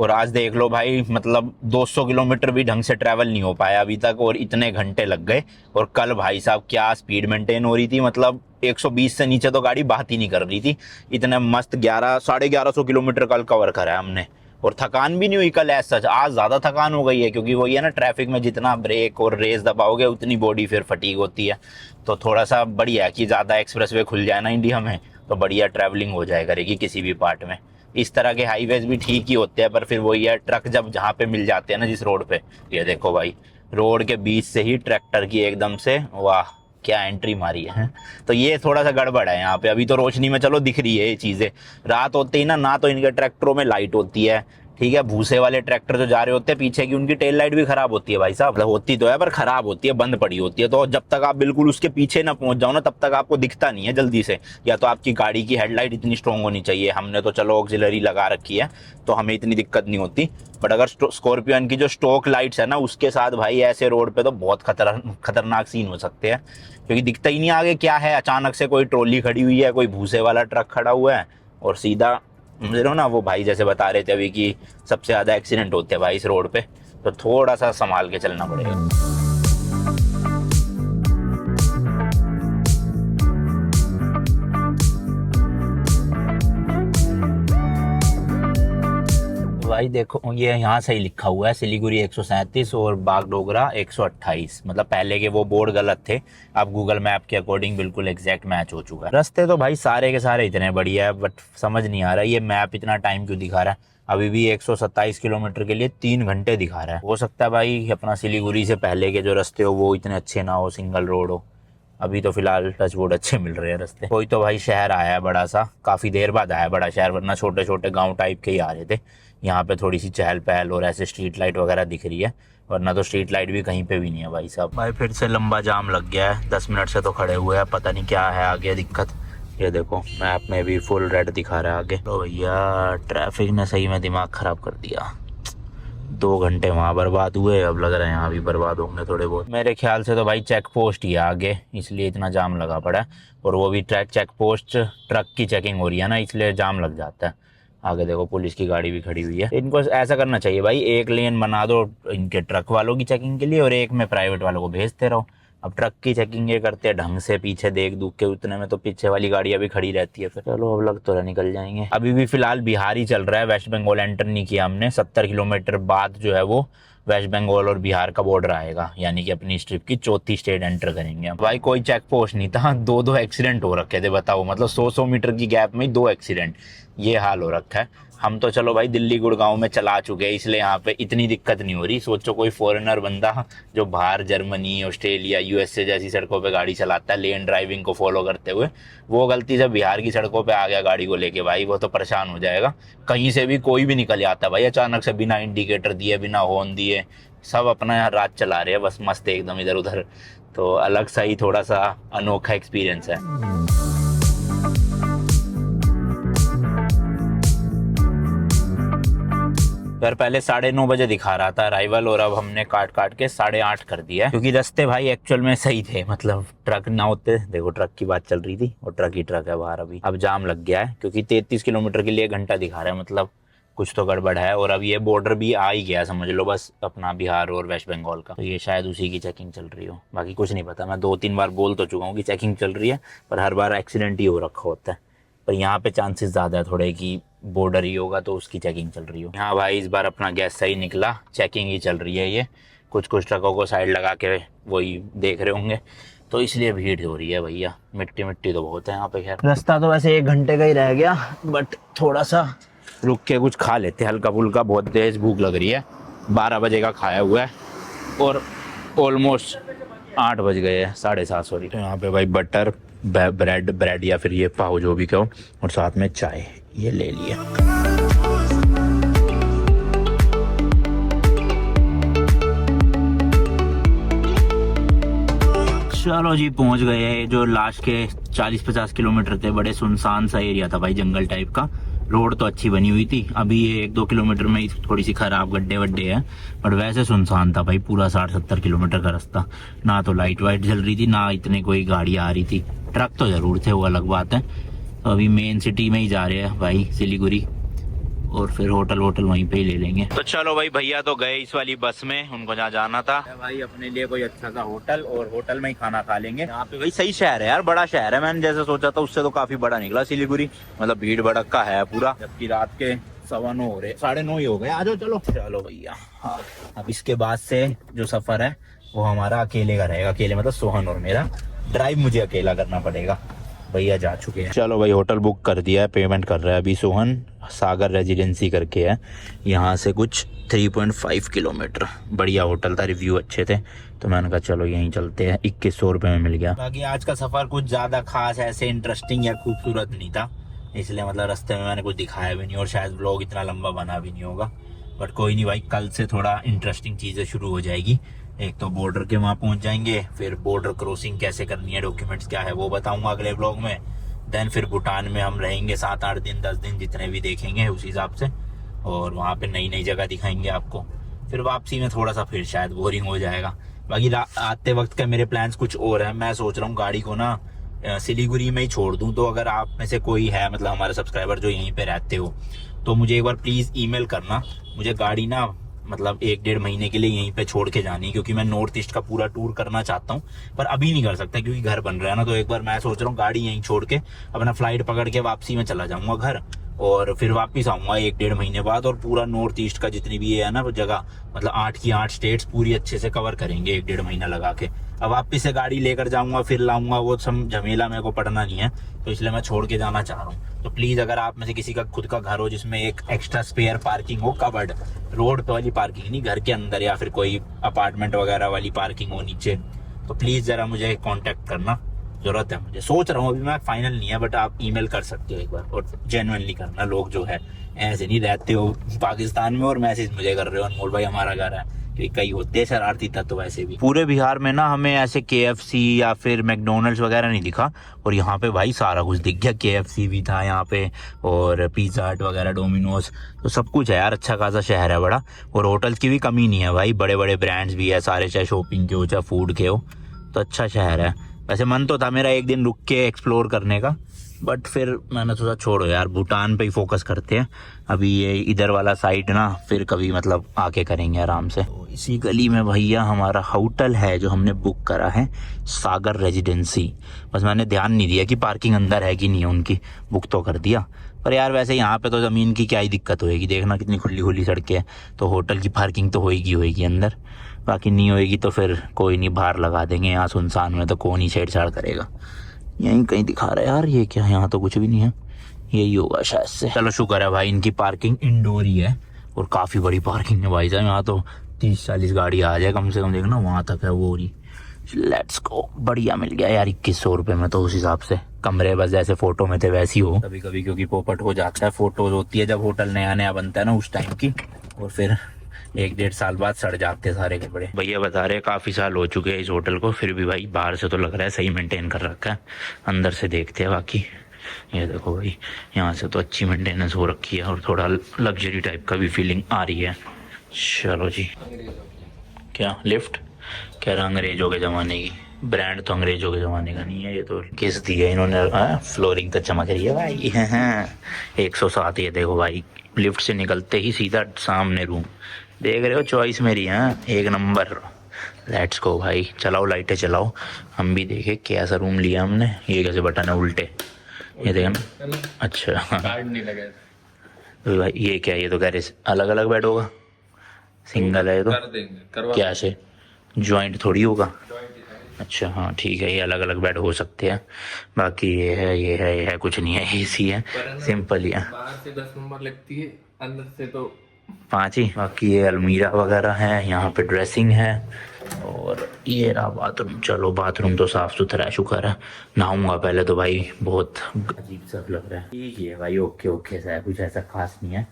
और आज देख लो भाई, मतलब 200 किलोमीटर भी ढंग से ट्रैवल नहीं हो पाया अभी तक, और इतने घंटे लग गए। और कल भाई साहब क्या स्पीड मेंटेन हो रही थी, मतलब 120 से नीचे तो गाड़ी बात ही नहीं कर रही थी। इतने मस्त 1100-1150 किलोमीटर कल कवर करा है हमने। और थकान भी नहीं हुई कल ऐसा सच। आज ज़्यादा थकान हो गई है, क्योंकि वही है ना, ट्रैफिक में जितना ब्रेक और रेस दबाओगे उतनी बॉडी फिर फटीग होती है। तो थोड़ा सा बढ़िया है कि ज़्यादा एक्सप्रेस वे खुल जाए ना इंडिया में, तो बढ़िया ट्रैवलिंग हो जाए करेगी किसी भी पार्ट में। इस तरह के हाईवेज भी ठीक ही होते हैं, पर फिर वही है, ट्रक जब जहाँ पे मिल जाते हैं ना जिस रोड पे, ये देखो भाई, रोड के बीच से ही ट्रैक्टर की एकदम से, वाह क्या एंट्री मारी है। तो ये थोड़ा सा गड़बड़ है यहाँ पे। अभी तो रोशनी में चलो दिख रही है ये चीज़ें, रात होते ही ना तो इनके ट्रैक्टरों में लाइट होती है, ठीक है। भूसे वाले ट्रैक्टर जो जा रहे होते हैं पीछे की, उनकी टेल लाइट भी खराब होती है भाई साहब। मतलब होती तो है पर खराब होती है, बंद पड़ी होती है। तो जब तक आप बिल्कुल उसके पीछे ना पहुंच जाओ ना, तब तक आपको दिखता नहीं है जल्दी से। या तो आपकी गाड़ी की हेडलाइट इतनी स्ट्रॉन्ग होनी चाहिए। हमने तो चलो ऑक्सिलरी लगा रखी है, तो हमें इतनी दिक्कत नहीं होती। बट अगर स्कॉर्पियन की जो स्टॉक लाइट्स है ना, उसके साथ भाई ऐसे रोड पे तो बहुत खतरनाक सीन हो सकते हैं, क्योंकि दिखता ही नहीं आगे क्या है। अचानक से कोई ट्रॉली खड़ी हुई है, कोई भूसे वाला ट्रक खड़ा हुआ है, और सीधा समझ रहे हो ना, वो भाई जैसे बता रहे थे अभी कि सबसे ज़्यादा एक्सीडेंट होते हैं भाई इस रोड पे। तो थोड़ा सा संभाल के चलना पड़ेगा। भाई देखो, ये यहाँ से ही लिखा हुआ है सिलीगुड़ी 137 और बागडोगरा 128। मतलब पहले के वो बोर्ड गलत थे, अब गूगल मैप के अकॉर्डिंग बिल्कुल एग्जैक्ट मैच हो चुका है। रास्ते तो भाई सारे के सारे इतने बढ़िया है, बट समझ नहीं आ रहा ये मैप इतना टाइम क्यों दिखा रहा है। अभी भी 127 किलोमीटर के लिए 3 घंटे दिखा रहा है। हो सकता है भाई अपना सिलीगुड़ी से पहले के जो रास्ते हो वो इतने अच्छे ना हो, सिंगल रोड हो। अभी तो फिलहाल टच बोर्ड अच्छे मिल रहे हैं रास्ते। कोई तो भाई शहर आया है बड़ा सा, काफ़ी देर बाद आया बड़ा शहर, वरना छोटे छोटे गांव टाइप के ही आ रहे थे। यहाँ पे थोड़ी सी चहल पहल और ऐसे स्ट्रीट लाइट वगैरह दिख रही है, वरना तो स्ट्रीट लाइट भी कहीं पे भी नहीं है भाई साहब। भाई फिर से लंबा जाम लग गया है, 10 मिनट से तो खड़े हुए हैं, पता नहीं क्या है आगे दिक्कत। ये देखो मैप में भी फुल रेड दिखा रहा है आगे। तो भैया ट्रैफिक ने सही में दिमाग ख़राब कर दिया। 2 घंटे वहाँ बर्बाद हुए, अब लग रहा है यहाँ भी बर्बाद होंगे थोड़े बहुत। मेरे ख्याल से तो भाई चेक पोस्ट ही है आगे, इसलिए इतना जाम लगा पड़ा है। और वो भी चेक पोस्ट ट्रक की चेकिंग हो रही है ना, इसलिए जाम लग जाता है। आगे देखो पुलिस की गाड़ी भी खड़ी हुई है। इनको ऐसा करना चाहिए भाई, एक लेन बना दो इनके ट्रक वालों की चेकिंग के लिए, और एक में प्राइवेट वालों को भेजते रहो। अब ट्रक की चेकिंग ये करते हैं ढंग से, पीछे देख दूख के, उतने में तो पीछे वाली गाड़ियां भी खड़ी रहती है। फिर चलो अब लग तो रहा निकल जाएंगे। अभी भी फिलहाल बिहार ही चल रहा है, वेस्ट बंगाल एंटर नहीं किया हमने। 70 किलोमीटर बाद जो है वो वेस्ट बंगाल और बिहार का बॉर्डर आएगा, यानी कि अपनी इस ट्रिप की 4थी स्टेट एंटर करेंगे। भाई कोई चेक पोस्ट नहीं था, 2 एक्सीडेंट हो रखे थे बताओ। मतलब 100 मीटर की गैप में 2 एक्सीडेंट, ये हाल हो रखा है। हम तो चलो भाई दिल्ली गुड़गांव में चला चुके हैं, इसलिए यहाँ पे इतनी दिक्कत नहीं हो रही। सोचो कोई फॉरेनर बंदा जो बाहर जर्मनी, ऑस्ट्रेलिया, यूएसए जैसी सड़कों पे गाड़ी चलाता है लेन ड्राइविंग को फॉलो करते हुए, वो गलती से बिहार की सड़कों पे आ गया गाड़ी को लेके, भाई वो तो परेशान हो जाएगा। कहीं से भी कोई भी निकल जाता है भाई अचानक से, बिना इंडिकेटर दिए, बिना हॉर्न दिए, सब अपना यहाँ रात चला रहे हैं बस मस्त एकदम इधर उधर। तो अलग सा ही थोड़ा सा अनोखा एक्सपीरियंस है। यार पहले 9:30 बजे दिखा रहा था अराइवल, और अब हमने काट काट के 8:30 कर दिया है, क्योंकि रास्ते भाई एक्चुअल में सही थे। मतलब ट्रक ना होते, देखो ट्रक की बात चल रही थी और ट्रक ही ट्रक है बाहर। अभी अब जाम लग गया है, क्योंकि 33 किलोमीटर के लिए 1 घंटा दिखा रहा है, मतलब कुछ तो गड़बड़ है। और अब ये बॉर्डर भी आ ही गया समझ लो, बस अपना बिहार और वेस्ट बंगाल का। तो ये शायद उसी की चेकिंग चल रही हो, बाकी कुछ नहीं पता। मैं 2-3 बार बोल तो चुका हूँ कि चेकिंग चल रही है, पर हर बार एक्सीडेंट ही हो रखा होता है। पर यहाँ पे चांसेस ज़्यादा है थोड़े कि बॉर्डर ही होगा, तो उसकी चेकिंग चल रही हो। हाँ भाई इस बार अपना गैस सही निकला, चेकिंग ही चल रही है। ये कुछ ट्रकों को साइड लगा के वही देख रहे होंगे, तो इसलिए भीड़ हो रही है भैया। मिट्टी मिट्टी तो बहुत है यहाँ पे। खैर रास्ता तो वैसे 1 घंटे का ही रह गया, बट थोड़ा सा रुक के कुछ खा लेते हल्का फुल्का, बहुत तेज भूख लग रही है। 12 बजे का खाया हुआ है और ऑलमोस्ट 8 बज गए हैं, 7:30 सॉरी। तो यहाँ पे भाई बटर, ब्रेड या फिर ये पाव जो भी कहो, और साथ में चाय ये ले लिए। चलो जी पहुंच गए। जो लास्ट के 40-50 किलोमीटर थे, बड़े सुनसान सा एरिया था भाई, जंगल टाइप का। रोड तो अच्छी बनी हुई थी, अभी ये 1-2 किलोमीटर में थोड़ी सी खराब गड्ढे वड्ढे हैं, बट वैसे सुनसान था भाई पूरा 60-70 किलोमीटर का रास्ता। ना तो लाइट वाइट जल रही थी, ना इतने कोई गाड़ी आ रही थी। ट्रक तो जरूर थे, वो अलग बात है। तो अभी मेन सिटी में ही जा रहे हैं भाई, सिलीगुड़ी। और फिर होटल वहीं पे ही ले लेंगे। तो चलो भाई, भैया तो गए इस वाली बस में, उनको जहाँ जाना था। भाई अपने लिए कोई अच्छा सा होटल, और होटल में ही खाना खा लेंगे। यहाँ पे भाई सही शहर है यार, बड़ा शहर है। मैंने जैसे सोचा था उससे तो काफी बड़ा निकला सिलीगुड़ी। मतलब भीड़ भड़का है पूरा, जबकि रात के 9:15 हो रहे, 9:30 ही हो गए। आ जाओ चलो। चलो भैया, हाँ अब इसके बाद से जो सफर है वो हमारा अकेले का रहेगा। अकेले मतलब सोहन और मेरा। ड्राइव मुझे अकेला करना पड़ेगा। भैया जा चुके हैं। चलो भाई, होटल बुक कर दिया है, पेमेंट कर रहा है अभी सोहन। सागर रेजिडेंसी करके है, यहाँ से कुछ 3.5 किलोमीटर। बढ़िया होटल था, रिव्यू अच्छे थे, तो मैंने कहा चलो यहीं चलते हैं। 2100 रुपये में मिल गया। बाकी आज का सफर कुछ ज्यादा खास ऐसे इंटरेस्टिंग या खूबसूरत नहीं था, इसलिए मतलब रास्ते में मैंने कुछ दिखाया भी नहीं, और शायद व्लॉग इतना लंबा बना भी नहीं होगा। बट कोई नहीं भाई, कल से थोड़ा इंटरेस्टिंग चीजें शुरू हो जाएगी। एक तो बॉर्डर के वहाँ पहुंच जाएंगे, फिर बॉर्डर क्रॉसिंग कैसे करनी है, डॉक्यूमेंट्स क्या है वो बताऊंगा अगले व्लॉग में। देन फिर भूटान में हम रहेंगे 7-8 दिन, 10 दिन, जितने भी देखेंगे उस हिसाब से, और वहाँ पे नई नई जगह दिखाएंगे आपको। फिर वापसी में थोड़ा सा फिर शायद बोरिंग हो जाएगा। बाकी आते वक्त का मेरे प्लान्स कुछ और है। मैं सोच रहा हूँ गाड़ी को ना सिलीगुड़ी में ही छोड़ दूं। तो अगर आप में से कोई है, मतलब हमारे सब्सक्राइबर जो यहीं पे रहते हो, तो मुझे एक बार प्लीज ईमेल करना। मुझे गाड़ी ना मतलब 1-1.5 महीने के लिए यहीं पे छोड़ के जानी है, क्योंकि मैं नॉर्थ ईस्ट का पूरा टूर करना चाहता हूँ, पर अभी नहीं कर सकता क्योंकि घर बन रहा है ना। तो एक बार मैं सोच रहा हूँ गाड़ी यहीं छोड़ के अपना फ्लाइट पकड़ के वापसी में चला जाऊंगा घर, और फिर वापस आऊंगा 1-1.5 महीने बाद, और पूरा नॉर्थ ईस्ट का जितनी भी है ना वो जगह, मतलब 8 की 8 स्टेट्स पूरी अच्छे से कवर करेंगे 1-1.5 महीना लगा के। अब वापिस से गाड़ी लेकर जाऊंगा, फिर लाऊंगा, वो सब झमेला मेरे को पड़ना नहीं है, तो इसलिए मैं छोड़ के जाना चाह रहा हूँ। तो प्लीज अगर आप में से किसी का खुद का घर हो जिसमें एक एक्स्ट्रा स्पेयर पार्किंग हो, कवर्ड, रोड पे वाली पार्किंग नहीं, घर के अंदर, या फिर कोई अपार्टमेंट वगैरह वाली पार्किंग हो नीचे, तो प्लीज जरा मुझे कांटेक्ट करना, जरूरत है मुझे। सोच रहा हूँ, अभी मैं फाइनल नहीं है, बट आप ईमेल कर सकते हो एक बार, और जेन्युइनली करना। लोग जो है ऐसे नहीं रहते हो पाकिस्तान में और मैसेज मुझे कर रहे हो अनमोल भाई हमारा घर है, क्योंकि कई होते हैं शरारती तत्व। वैसे भी पूरे बिहार में ना हमें ऐसे KFC या फिर मैकडोनल्ड्स वगैरह नहीं दिखा, और यहाँ पे भाई सारा कुछ दिख गया। KFC भी था यहाँ पे, और पिज्जा हट वगैरह, डोमिनोज, तो सब कुछ है यार। अच्छा खासा शहर है बड़ा, और होटल्स की भी कमी नहीं है भाई। बड़े बड़े ब्रांड्स भी है सारे, चाहे शॉपिंग के हो चाहे फूड के हो, तो अच्छा शहर है। वैसे मन तो था मेरा एक दिन रुक के एक्सप्लोर करने का, बट फिर मैंने सोचा छोड़ो यार, भूटान पे ही फोकस करते हैं अभी। ये इधर वाला साइड ना फिर कभी मतलब आके करेंगे आराम से। तो इसी गली में भैया हमारा होटल है जो हमने बुक करा है, सागर रेजिडेंसी। बस मैंने ध्यान नहीं दिया कि पार्किंग अंदर है कि नहीं है उनकी, बुक तो कर दिया। पर यार वैसे यहाँ पे तो ज़मीन की क्या ही दिक्कत होएगी, देखना कितनी खुली खुली सड़कें हैं, तो होटल की पार्किंग तो होएगी अंदर। बाकी नहीं होएगी तो फिर कोई नहीं, बाहर लगा देंगे। यहाँ सुनसान में तो कौन ही छेड़छाड़ करेगा। यहीं कहीं दिखा रहा है यार, ये क्या है, यहाँ तो कुछ भी नहीं है, यही होगा शायद से। चलो शुक्र है भाई, इनकी पार्किंग इंडोर ही है, और काफ़ी बड़ी पार्किंग है भाई साहब। यहाँ तो 30-40 गाड़ी आ जाए कम से कम, देखना वहाँ तक है वो रही। लेट्स गो, बढ़िया मिल गया यार 2100 रुपये में। तो उस हिसाब से कमरे बस जैसे फोटो में थे वैसी हो। कभी कभी क्योंकि पोपट हो जाता है, फोटोज होती है जब होटल नया नया बनता है ना उस टाइम की, और फिर 1-1.5 साल बाद सड़ जाते हैं सारे कपड़े। भैया बता रहे काफी साल हो चुके हैं इस होटल को, फिर भी भाई बाहर से तो लग रहा है सही मेंटेन कर रखा है, अंदर से देखते हैं बाकी। ये देखो भाई, यहाँ से तो अच्छी मेंटेनेंस हो रखी है, और थोड़ा लग्जरी टाइप का भी फीलिंग आ रही है। चलो जी, क्या लिफ्ट कह रहा अंग्रेजों के ज़माने की, ब्रांड तो अंग्रेजों के ज़माने का नहीं है, ये तो किस दी है इन्होंने। फ्लोरिंग तो चमक रही है भाई। 107। ये देखो भाई, लिफ्ट से निकलते ही सीधा सामने रूम, देख रहे हो चॉइस मेरी है, एक नंबर। लेट्स गो भाई, चलाओ लाइटें चलाओ, हम भी देखे कैसा रूम लिया हमने। ये कैसे बटन है उल्टे, ये देखना। अच्छा कार्ड नहीं लगा तो भाई ये क्या, ये तो कह रहे अलग अलग बेड होगा, सिंगल है ये तो। कर देंगे, क्या से ज्वाइंट थोड़ी होगा। अच्छा हाँ ठीक है, ये अलग अलग बेड हो सकते हैं। बाकी ये है कुछ नहीं है, AC है, सिंपल ही है। बाहर से 10 नंबर लगती है, अंदर से तो 5 ही। बाकी ये अलमीरा वगैरह है, यहाँ पे ड्रेसिंग है, और ये रहा बाथरूम। चलो बाथरूम तो साफ सुथरा है, शुक्र है। नहाऊंगा पहले तो भाई, बहुत अजीब सा लग रहा है। ये भाई ओके सा है, कुछ ऐसा खास नहीं है।